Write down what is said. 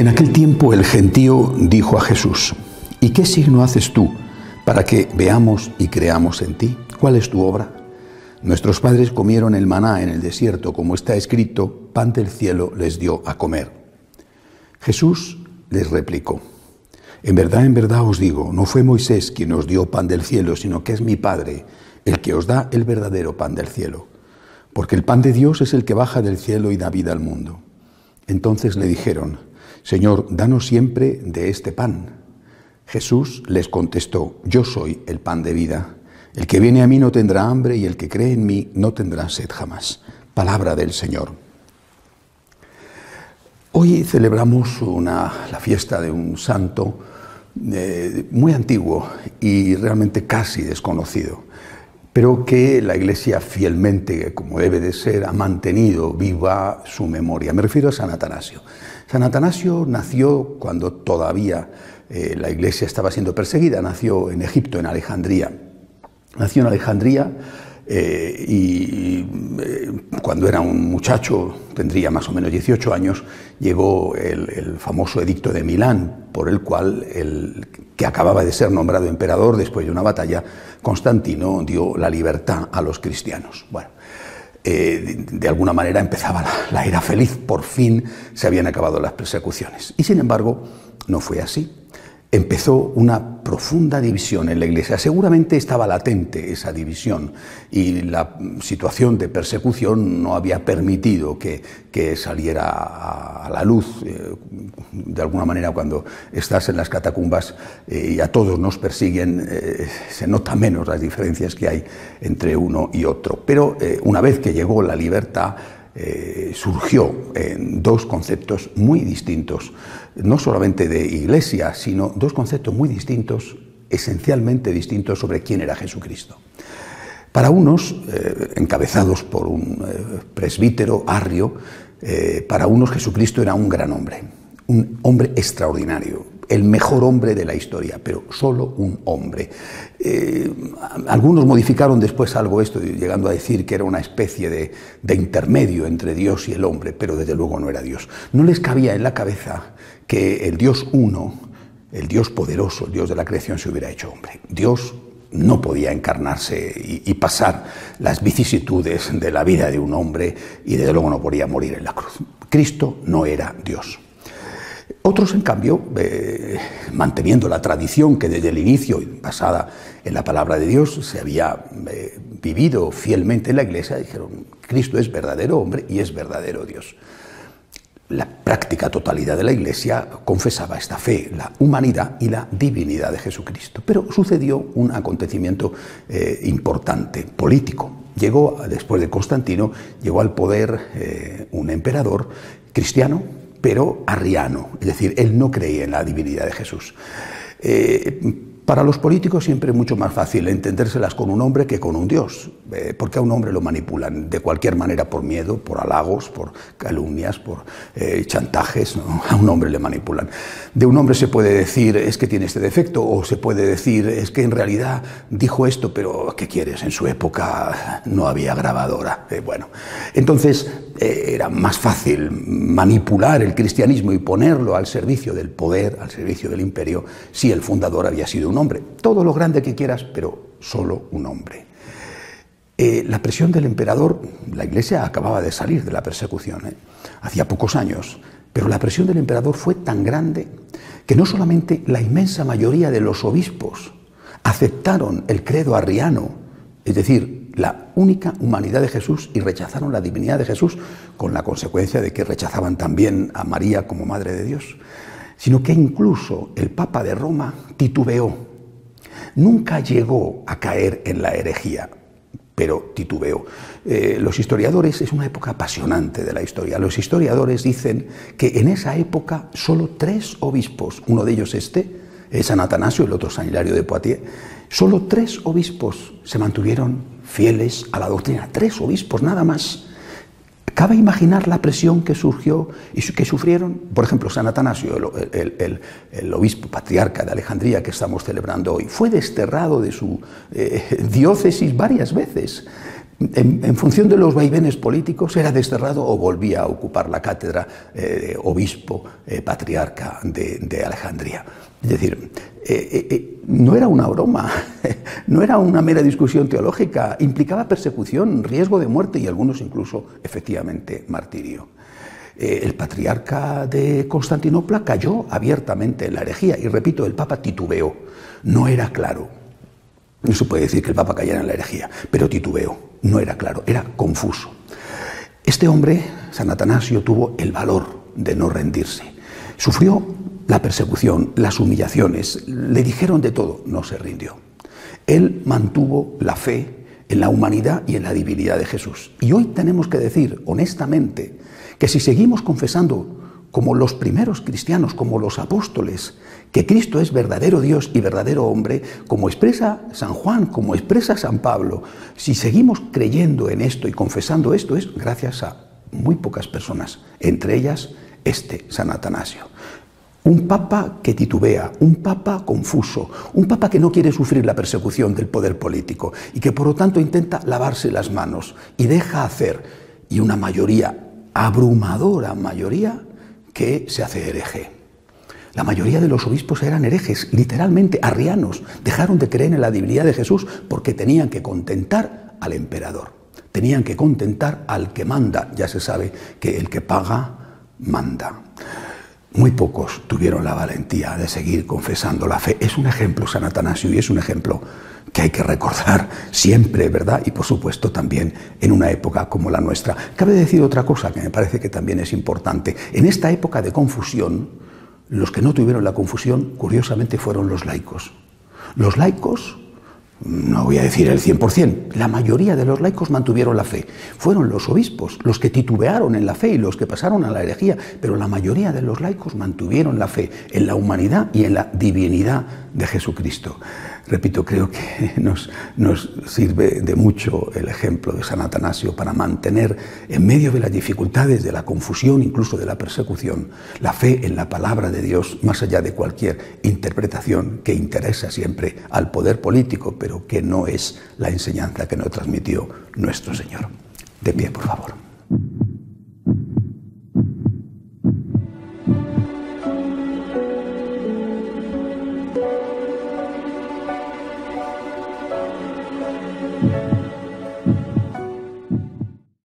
En aquel tiempo el gentío dijo a Jesús: ¿Y qué signo haces tú para que veamos y creamos en ti? ¿Cuál es tu obra? Nuestros padres comieron el maná en el desierto, como está escrito: pan del cielo les dio a comer. Jesús les replicó: en verdad os digo, no fue Moisés quien os dio pan del cielo, sino que es mi Padre el que os da el verdadero pan del cielo. Porque el pan de Dios es el que baja del cielo y da vida al mundo. Entonces le dijeron: Señor, danos siempre de este pan. Jesús les contestó: yo soy el pan de vida. El que viene a mí no tendrá hambre, y el que cree en mí no tendrá sed jamás. Palabra del Señor. Hoy celebramos la fiesta de un santo muy antiguo y realmente casi desconocido, pero que la Iglesia fielmente, como debe de ser, ha mantenido viva su memoria. Me refiero a San Atanasio. San Atanasio nació cuando todavía la Iglesia estaba siendo perseguida. Nació en Egipto, en Alejandría. Nació en Alejandría y cuando era un muchacho, tendría más o menos 18 años, llegó el famoso edicto de Milán, por el cual el que acababa de ser nombrado emperador después de una batalla, Constantino, dio la libertad a los cristianos. Bueno, de alguna manera empezaba la era feliz, por fin se habían acabado las persecuciones. Y sin embargo, no fue así. Empezó una profunda división en la Iglesia. Seguramente estaba latente esa división y la situación de persecución no había permitido que saliera a la luz. De alguna manera, cuando estás en las catacumbas y a todos nos persiguen, se nota menos las diferencias que hay entre uno y otro. Pero una vez que llegó la libertad, surgió dos conceptos muy distintos, no solamente de Iglesia, sino dos conceptos muy distintos, esencialmente distintos, sobre quién era Jesucristo. Para unos, encabezados por un presbítero Arrio, para unos Jesucristo era un gran hombre, un hombre extraordinario, el mejor hombre de la historia, pero solo un hombre. Algunos modificaron después algo esto, llegando a decir que era una especie de intermedio entre Dios y el hombre, pero desde luego no era Dios. No les cabía en la cabeza que el Dios uno, el Dios poderoso, el Dios de la creación, se hubiera hecho hombre. Dios no podía encarnarse y pasar las vicisitudes de la vida de un hombre, y desde luego no podía morir en la cruz. Cristo no era Dios. Otros, en cambio, manteniendo la tradición que desde el inicio, basada en la palabra de Dios, se había vivido fielmente en la Iglesia, dijeron: Cristo es verdadero hombre y es verdadero Dios. La práctica totalidad de la Iglesia confesaba esta fe, la humanidad y la divinidad de Jesucristo. Pero sucedió un acontecimiento importante, político. Después de Constantino, llegó al poder un emperador cristiano, pero arriano, es decir, él no creía en la divinidad de Jesús. Para los políticos siempre es mucho más fácil entendérselas con un hombre que con un Dios, porque a un hombre lo manipulan de cualquier manera, por miedo, por halagos, por calumnias, por chantajes, ¿no? A un hombre le manipulan. De un hombre se puede decir: es que tiene este defecto, o se puede decir: es que en realidad dijo esto, pero ¿qué quieres? En su época no había grabadora. Bueno, entonces era más fácil manipular el cristianismo y ponerlo al servicio del poder, al servicio del imperio, si el fundador había sido un hombre. Todo lo grande que quieras, pero solo un hombre. La presión del emperador, la Iglesia acababa de salir de la persecución, hacía pocos años, pero la presión del emperador fue tan grande que no solamente la inmensa mayoría de los obispos aceptaron el credo arriano, es decir, la única humanidad de Jesús, y rechazaron la divinidad de Jesús, con la consecuencia de que rechazaban también a María como Madre de Dios, sino que incluso el Papa de Roma titubeó. Nunca llegó a caer en la herejía, pero titubeó. Los historiadores, es una época apasionante de la historia, los historiadores dicen que en esa época solo 3 obispos, uno de ellos es San Atanasio, el otro San Hilario de Poitiers, solo 3 obispos se mantuvieron fieles a la doctrina. 3 obispos, nada más. ¿Cabe imaginar la presión que surgió y que sufrieron? Por ejemplo, San Atanasio, el obispo patriarca de Alejandría que estamos celebrando hoy, fue desterrado de su diócesis varias veces, En función de los vaivenes políticos, era desterrado o volvía a ocupar la cátedra de obispo, patriarca de Alejandría. Es decir, no era una broma, no era una mera discusión teológica, implicaba persecución, riesgo de muerte y algunos incluso, efectivamente, martirio. El patriarca de Constantinopla cayó abiertamente en la herejía y, repito, el Papa titubeó, no era claro. No se puede decir que el Papa cayera en la herejía, pero titubeó, no era claro, era confuso. Este hombre, San Atanasio, tuvo el valor de no rendirse. Sufrió la persecución, las humillaciones, le dijeron de todo, no se rindió. Él mantuvo la fe en la humanidad y en la divinidad de Jesús. Y hoy tenemos que decir honestamente que si seguimos confesando como los primeros cristianos, como los apóstoles, que Cristo es verdadero Dios y verdadero hombre, como expresa San Juan, como expresa San Pablo, si seguimos creyendo en esto y confesando esto, es gracias a muy pocas personas, entre ellas San Atanasio. Un papa que titubea, un papa confuso, un papa que no quiere sufrir la persecución del poder político y que por lo tanto intenta lavarse las manos y deja hacer, y una mayoría, abrumadora mayoría, que se hace hereje. La mayoría de los obispos eran herejes, literalmente arrianos, dejaron de creer en la divinidad de Jesús porque tenían que contentar al emperador, tenían que contentar al que manda, ya se sabe que el que paga, manda. Muy pocos tuvieron la valentía de seguir confesando la fe. Es un ejemplo San Atanasio y es un ejemplo que hay que recordar siempre, ¿verdad? Y por supuesto también en una época como la nuestra. Cabe decir otra cosa que me parece que también es importante. En esta época de confusión, los que no tuvieron la confusión, curiosamente, fueron los laicos. Los laicos, no voy a decir el 100%, la mayoría de los laicos mantuvieron la fe. Fueron los obispos los que titubearon en la fe y los que pasaron a la herejía, pero la mayoría de los laicos mantuvieron la fe en la humanidad y en la divinidad de Jesucristo. Repito, creo que nos sirve de mucho el ejemplo de San Atanasio para mantener en medio de las dificultades, de la confusión, incluso de la persecución, la fe en la palabra de Dios, más allá de cualquier interpretación que interesa siempre al poder político, pero que no es la enseñanza que nos transmitió nuestro Señor. De pie, por favor.